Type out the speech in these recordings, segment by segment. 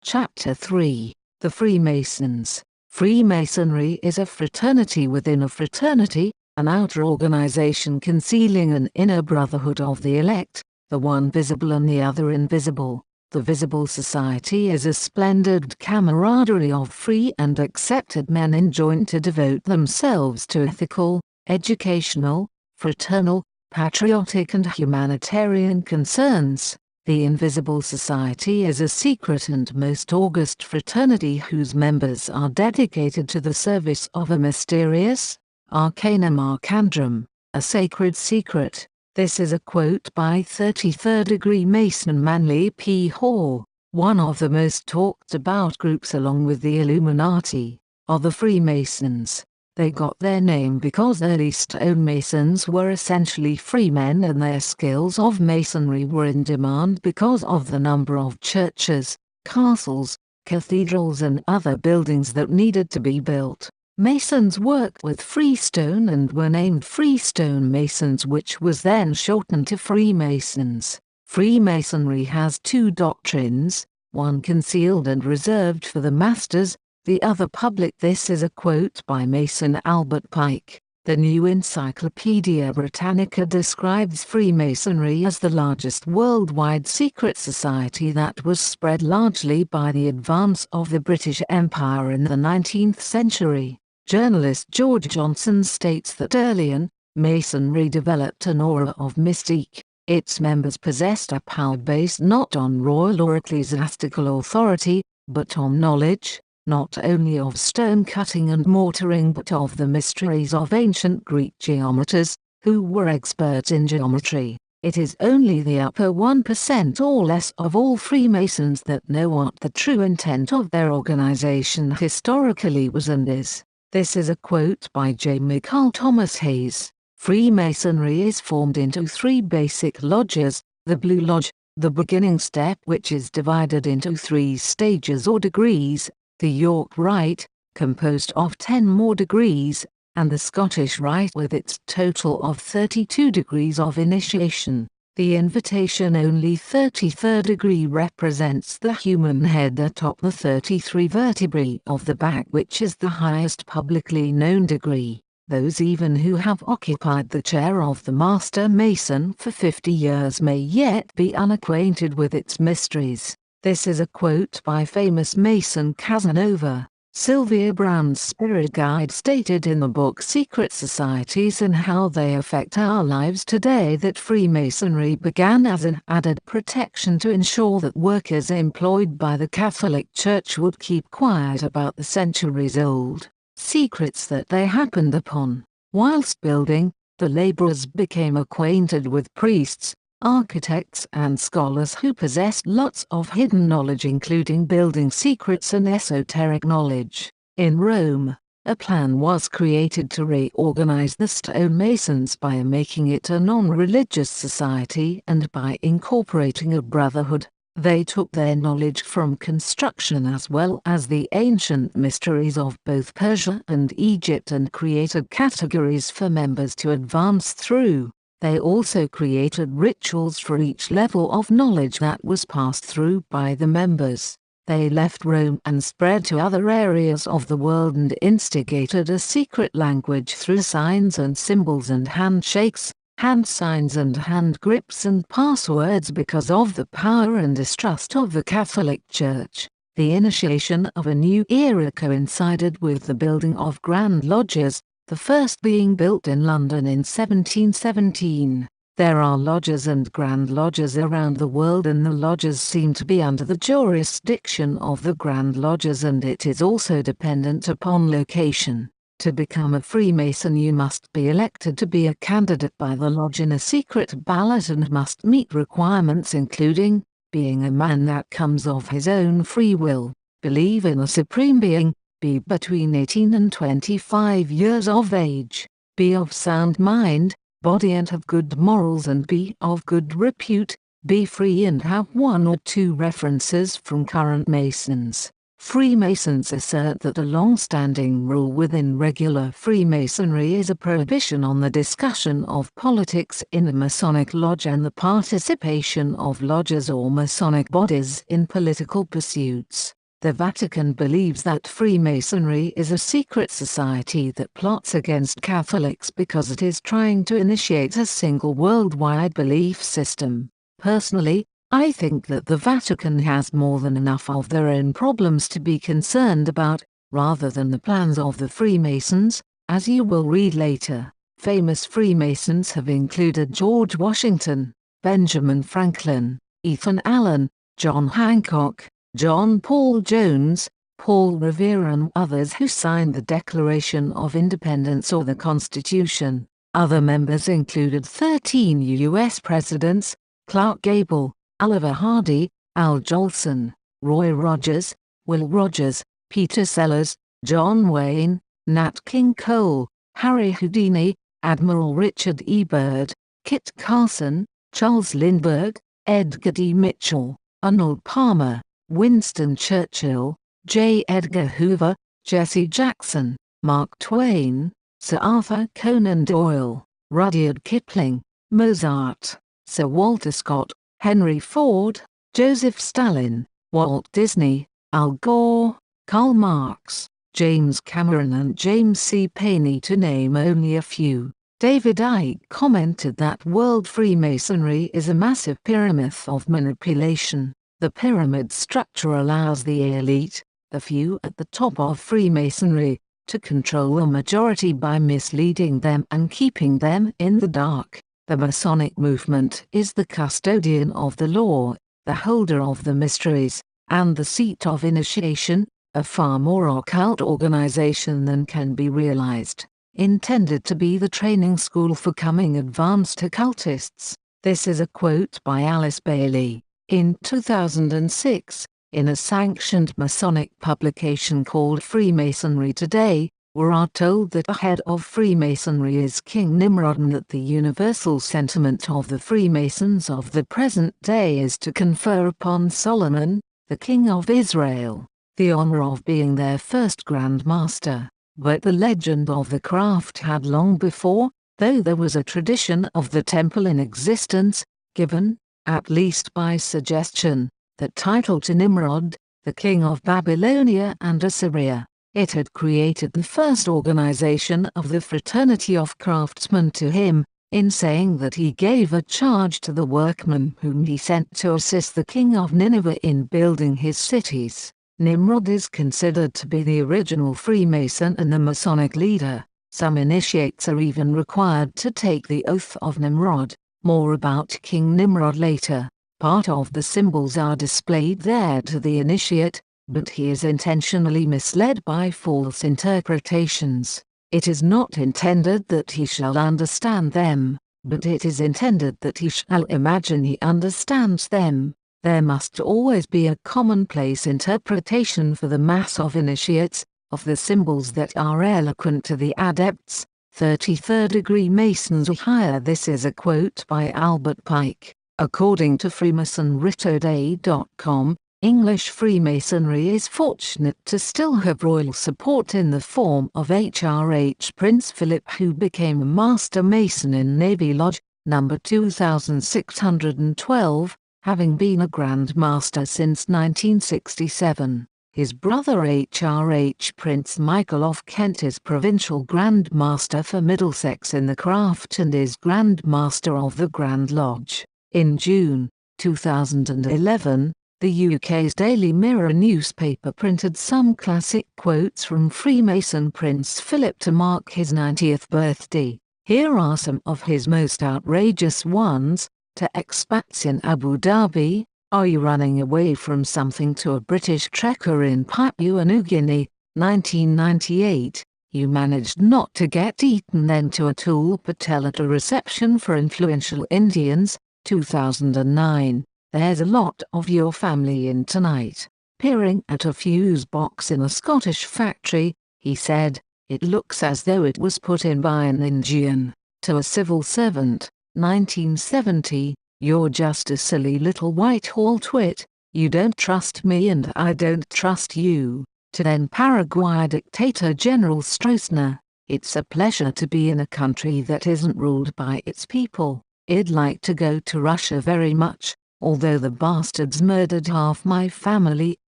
Chapter 3. The Freemasons. Freemasonry is a fraternity within a fraternity, an outer organization concealing an inner brotherhood of the elect, the one visible and the other invisible. The visible society is a splendid camaraderie of free and accepted men enjoined to devote themselves to ethical, educational, fraternal, patriotic and humanitarian concerns. The invisible society is a secret and most august fraternity whose members are dedicated to the service of a mysterious, arcanum arcandrum, a sacred secret. This is a quote by 33rd degree Mason Manly P. Hall. One of the most talked about groups along with the Illuminati are the Freemasons. They got their name because early stonemasons were essentially free men and their skills of masonry were in demand because of the number of churches, castles, cathedrals and other buildings that needed to be built. Masons worked with freestone and were named Freestone Masons, which was then shortened to Freemasons. Freemasonry has two doctrines, one concealed and reserved for the masters, the other public. This is a quote by Mason Albert Pike. The New Encyclopedia Britannica describes Freemasonry as the largest worldwide secret society that was spread largely by the advance of the British Empire in the 19th century. Journalist George Johnson states that early on, Masonry developed an aura of mystique. Its members possessed a power based not on royal or ecclesiastical authority, but on knowledge, not only of stone cutting and mortaring but of the mysteries of ancient Greek geometers, who were experts in geometry. It is only the upper 1% or less of all Freemasons that know what the true intent of their organization historically was and is. This is a quote by J. Michael Thomas Hayes. Freemasonry is formed into three basic lodges: the Blue Lodge, the beginning step which is divided into 3 stages or degrees, the York Rite, composed of 10 more degrees, and the Scottish Rite with its total of 32 degrees of initiation. The invitation-only 33rd degree represents the human head atop the 33 vertebrae of the back, which is the highest publicly known degree. Those even who have occupied the chair of the Master Mason for 50 years may yet be unacquainted with its mysteries. This is a quote by famous Mason Casanova. Sylvia Browne's spirit guide stated in the book Secret Societies and How They Affect Our Lives Today that Freemasonry began as an added protection to ensure that workers employed by the Catholic Church would keep quiet about the centuries-old secrets that they happened upon. Whilst building, the laborers became acquainted with priests, architects and scholars who possessed lots of hidden knowledge, including building secrets and esoteric knowledge. In Rome, a plan was created to reorganize the stonemasons by making it a non-religious society and by incorporating a brotherhood. They took their knowledge from construction as well as the ancient mysteries of both Persia and Egypt and created categories for members to advance through. They also created rituals for each level of knowledge that was passed through by the members. They left Rome and spread to other areas of the world and instigated a secret language through signs and symbols and handshakes, hand signs and hand grips and passwords because of the power and distrust of the Catholic Church. The initiation of a new era coincided with the building of Grand Lodges, the first being built in London in 1717. There are lodges and Grand Lodges around the world, and the lodges seem to be under the jurisdiction of the Grand Lodges, and it is also dependent upon location. To become a Freemason you must be elected to be a candidate by the lodge in a secret ballot and must meet requirements including being a man that comes of his own free will, believe in a supreme being, be between 18 and 25 years of age, be of sound mind, body and have good morals and be of good repute, be free and have 1 or 2 references from current Masons. Freemasons assert that a long-standing rule within regular Freemasonry is a prohibition on the discussion of politics in a Masonic lodge and the participation of lodges or Masonic bodies in political pursuits. The Vatican believes that Freemasonry is a secret society that plots against Catholics because it is trying to initiate a single worldwide belief system. Personally, I think that the Vatican has more than enough of their own problems to be concerned about, rather than the plans of the Freemasons, as you will read later. Famous Freemasons have included George Washington, Benjamin Franklin, Ethan Allen, John Hancock, John Paul Jones, Paul Revere and others who signed the Declaration of Independence or the Constitution. Other members included 13 U.S. presidents: Clark Gable, Oliver Hardy, Al Jolson, Roy Rogers, Will Rogers, Peter Sellers, John Wayne, Nat King Cole, Harry Houdini, Admiral Richard E. Byrd, Kit Carson, Charles Lindbergh, Edgar D. Mitchell, Arnold Palmer, Winston Churchill, J. Edgar Hoover, Jesse Jackson, Mark Twain, Sir Arthur Conan Doyle, Rudyard Kipling, Mozart, Sir Walter Scott, Henry Ford, Joseph Stalin, Walt Disney, Al Gore, Karl Marx, James Cameron and James C. Payne, to name only a few. David Icke commented that World Freemasonry is a massive pyramid of manipulation. The pyramid structure allows the elite, the few at the top of Freemasonry, to control the majority by misleading them and keeping them in the dark. The Masonic movement is the custodian of the law, the holder of the mysteries, and the seat of initiation, a far more occult organization than can be realized. Intended to be the training school for coming advanced occultists. This is a quote by Alice Bailey. In 2006, in a sanctioned Masonic publication called Freemasonry Today, we are told that the head of Freemasonry is King Nimrod and that the universal sentiment of the Freemasons of the present day is to confer upon Solomon, the king of Israel, the honor of being their first Grand Master. But the legend of the craft had long before, though there was a tradition of the temple in existence, given, at least by suggestion, that title to Nimrod, the king of Babylonia and Assyria. It had created the first organization of the Fraternity of Craftsmen to him, in saying that he gave a charge to the workmen whom he sent to assist the king of Nineveh in building his cities. Nimrod is considered to be the original Freemason and the Masonic leader. Some initiates are even required to take the oath of Nimrod. More about King Nimrod later. Part of the symbols are displayed there to the initiate, but he is intentionally misled by false interpretations. It is not intended that he shall understand them, but it is intended that he shall imagine he understands them. There must always be a commonplace interpretation for the mass of initiates, of the symbols that are eloquent to the adepts. 33rd degree Masons or higher. This is a quote by Albert Pike. According to FreemasonryToday.com, English Freemasonry is fortunate to still have royal support in the form of H.R.H. Prince Philip, who became a Master Mason in Navy Lodge, number 2612, having been a Grand Master since 1967. His brother H.R.H. Prince Michael of Kent is Provincial Grand Master for Middlesex in the craft and is Grand Master of the Grand Lodge. In June 2011, the UK's Daily Mirror newspaper printed some classic quotes from Freemason Prince Philip to mark his 90th birthday. Here are some of his most outrageous ones. To expats in Abu Dhabi: are you running away from something? To a British trekker in Papua New Guinea, 1998, you managed not to get eaten. Then to Atul Patel at a reception for influential Indians, 2009, there's a lot of your family in tonight. Peering at a fuse box in a Scottish factory, he said, it looks as though it was put in by an Indian. To a civil servant, 1970, you're just a silly little Whitehall twit, You don't trust me and I don't trust you. To then Paraguay dictator General Stroessner, it's a pleasure to be in a country that isn't ruled by its people. I'd like to go to Russia very much, although the bastards murdered half my family.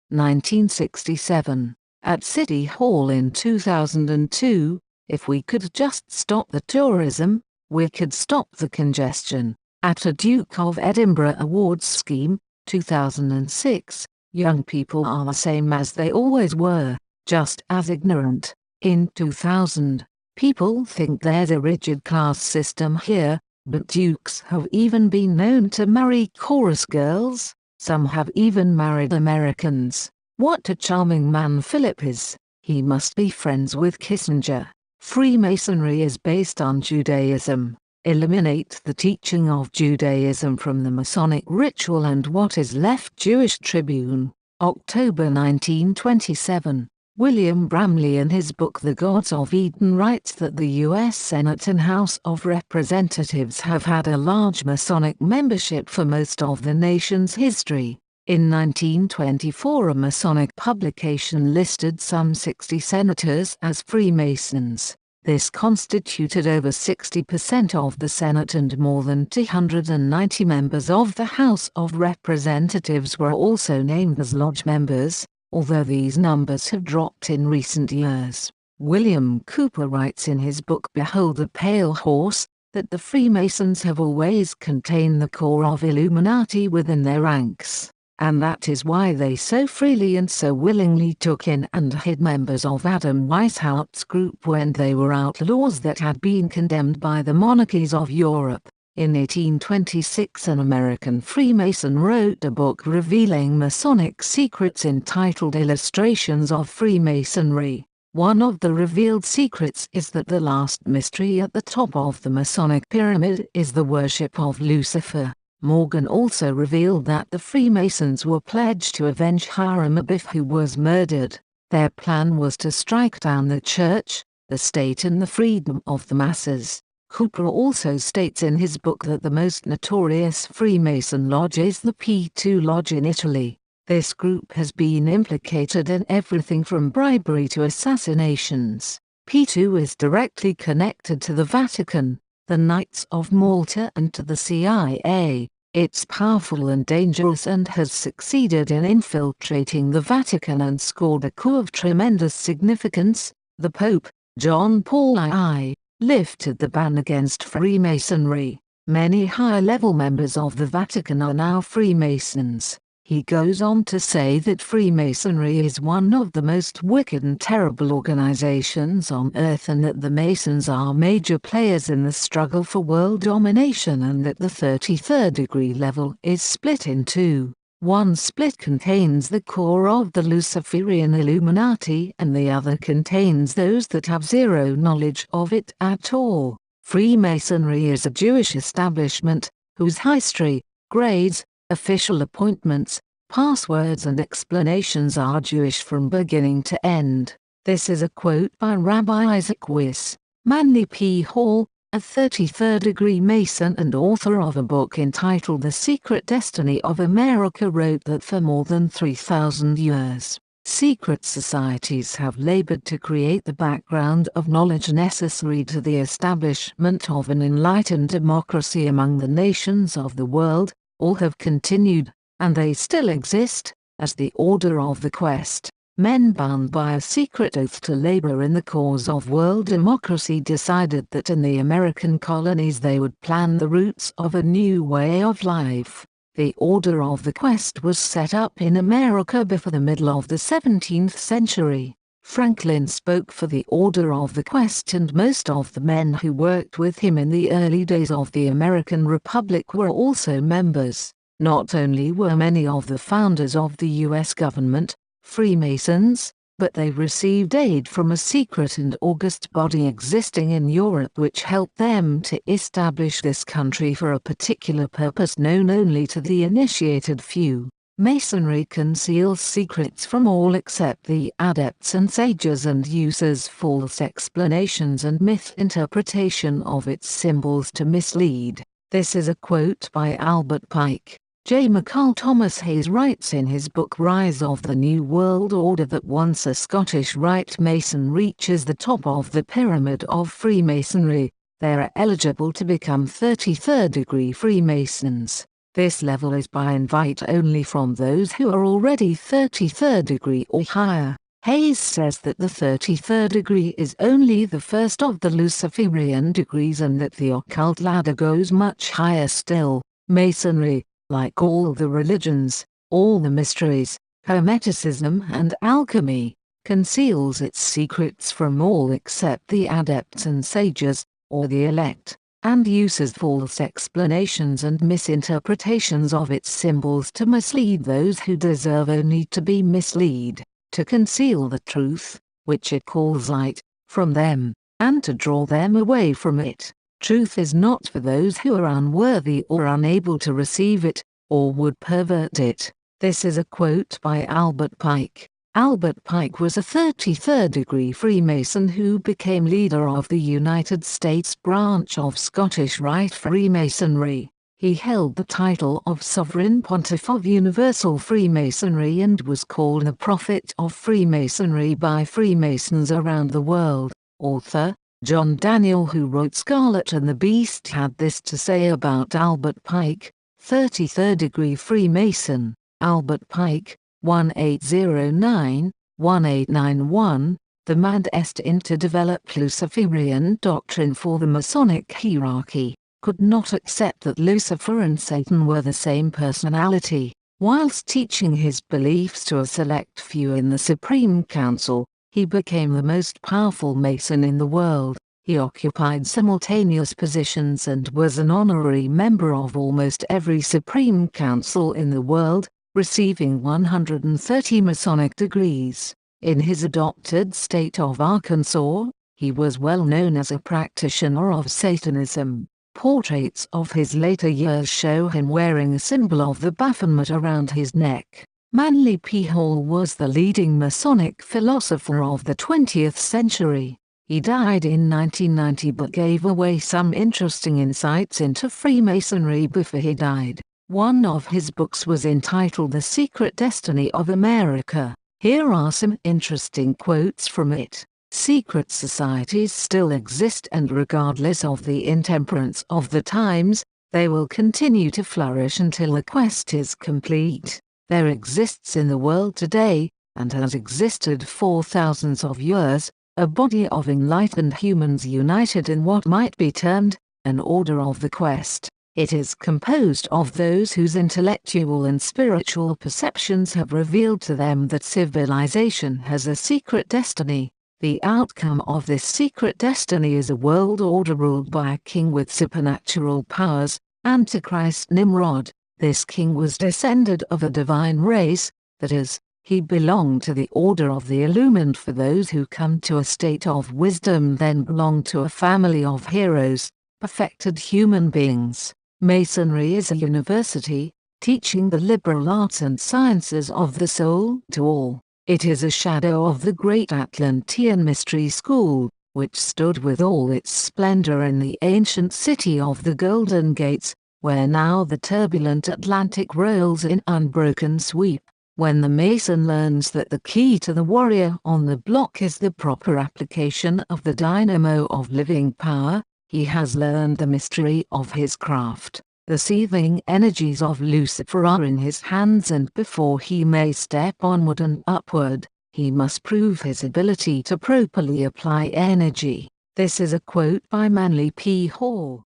1967. At City Hall in 2002, if we could just stop the tourism, we could stop the congestion. At a Duke of Edinburgh Awards scheme, 2006, young people are the same as they always were, just as ignorant. In 2000, people think there's a rigid class system here, but dukes have even been known to marry chorus girls, some have even married Americans. What a charming man Philip is. He must be friends with Kissinger. Freemasonry is based on Judaism. Eliminate the teaching of Judaism from the Masonic ritual and what is left. Jewish Tribune, October 1927. William Bramley in his book The Gods of Eden writes that the U.S. Senate and House of Representatives have had a large Masonic membership for most of the nation's history. In 1924 a Masonic publication listed some 60 senators as Freemasons. This constituted over 60% of the Senate and more than 290 members of the House of Representatives were also named as lodge members, although these numbers have dropped in recent years. William Cooper writes in his book Behold the Pale Horse, that the Freemasons have always contained the core of Illuminati within their ranks, and that is why they so freely and so willingly took in and hid members of Adam Weishaupt's group when they were outlaws that had been condemned by the monarchies of Europe. In 1826 an American Freemason wrote a book revealing Masonic secrets entitled Illustrations of Freemasonry. One of the revealed secrets is that the last mystery at the top of the Masonic pyramid is the worship of Lucifer. Morgan also revealed that the Freemasons were pledged to avenge Hiram Abiff, who was murdered. Their plan was to strike down the church, the state and the freedom of the masses. Cooper also states in his book that the most notorious Freemason lodge is the P2 Lodge in Italy. This group has been implicated in everything from bribery to assassinations. P2 is directly connected to the Vatican, the Knights of Malta and to the CIA. It's powerful and dangerous and has succeeded in infiltrating the Vatican and scored a coup of tremendous significance. The Pope, John Paul I, lifted the ban against Freemasonry. Many high-level members of the Vatican are now Freemasons. He goes on to say that Freemasonry is one of the most wicked and terrible organizations on earth, and that the Masons are major players in the struggle for world domination, and that the 33rd degree level is split in two. One split contains the core of the Luciferian Illuminati and the other contains those that have zero knowledge of it at all. Freemasonry is a Jewish establishment, whose history, grades, official appointments, passwords and explanations are Jewish from beginning to end. This is a quote by Rabbi Isaac Weiss. Manly P. Hall, a 33rd degree Mason and author of a book entitled The Secret Destiny of America, wrote that for more than 3,000 years, secret societies have labored to create the background of knowledge necessary to the establishment of an enlightened democracy among the nations of the world. All have continued, and they still exist, as the Order of the Quest. Men bound by a secret oath to labor in the cause of world democracy decided that in the American colonies they would plan the roots of a new way of life. The Order of the Quest was set up in America before the middle of the 17th century. Franklin spoke for the Order of the Quest, and most of the men who worked with him in the early days of the American Republic were also members. Not only were many of the founders of the U.S. government Freemasons, but they received aid from a secret and august body existing in Europe which helped them to establish this country for a particular purpose known only to the initiated few. Masonry conceals secrets from all except the adepts and sages and uses false explanations and myth interpretation of its symbols to mislead. This is a quote by Albert Pike. J. McCall Thomas Hayes writes in his book Rise of the New World Order that once a Scottish Rite Mason reaches the top of the pyramid of Freemasonry, they are eligible to become 33rd degree Freemasons. This level is by invite only from those who are already 33rd degree or higher. Hayes says that the 33rd degree is only the first of the Luciferian degrees and that the occult ladder goes much higher still. Masonry, like all the religions, all the mysteries, Hermeticism and alchemy, conceals its secrets from all except the adepts and sages, or the elect, and uses false explanations and misinterpretations of its symbols to mislead those who deserve only to be misled, to conceal the truth, which it calls light, from them, and to draw them away from it. Truth is not for those who are unworthy or unable to receive it, or would pervert it. This is a quote by Albert Pike. Albert Pike was a 33rd degree Freemason who became leader of the United States branch of Scottish Rite Freemasonry. He held the title of Sovereign Pontiff of Universal Freemasonry and was called the Prophet of Freemasonry by Freemasons around the world. Author John Daniel, who wrote Scarlet and the Beast, had this to say about Albert Pike, 33rd degree Freemason. Albert Pike, 1809-1891, the man destined to develop Luciferian doctrine for the Masonic hierarchy, could not accept that Lucifer and Satan were the same personality. Whilst teaching his beliefs to a select few in the Supreme Council, he became the most powerful Mason in the world. He occupied simultaneous positions and was an honorary member of almost every Supreme Council in the world, receiving 130 Masonic degrees. In his adopted state of Arkansas, he was well known as a practitioner of Satanism. Portraits of his later years show him wearing a symbol of the Baphomet around his neck. Manly P. Hall was the leading Masonic philosopher of the 20th century. He died in 1990 but gave away some interesting insights into Freemasonry before he died. One of his books was entitled The Secret Destiny of America. Here are some interesting quotes from it. Secret societies still exist, and regardless of the intemperance of the times, they will continue to flourish until the quest is complete. There exists in the world today, and has existed for thousands of years, a body of enlightened humans united in what might be termed an order of the quest. It is composed of those whose intellectual and spiritual perceptions have revealed to them that civilization has a secret destiny. The outcome of this secret destiny is a world order ruled by a king with supernatural powers, Antichrist Nimrod. This king was descended of a divine race, that is, he belonged to the order of the illumined. For those who come to a state of wisdom then belong to a family of heroes, perfected human beings. Masonry is a university, teaching the liberal arts and sciences of the soul to all. It is a shadow of the great Atlantean Mystery School, which stood with all its splendor in the ancient city of the Golden Gates, where now the turbulent Atlantic rolls in unbroken sweep. When the Mason learns that the key to the warrior on the block is the proper application of the dynamo of living power, he has learned the mystery of his craft. The seething energies of Lucifer are in his hands, and before he may step onward and upward, he must prove his ability to properly apply energy. This is a quote by Manly P. Hall.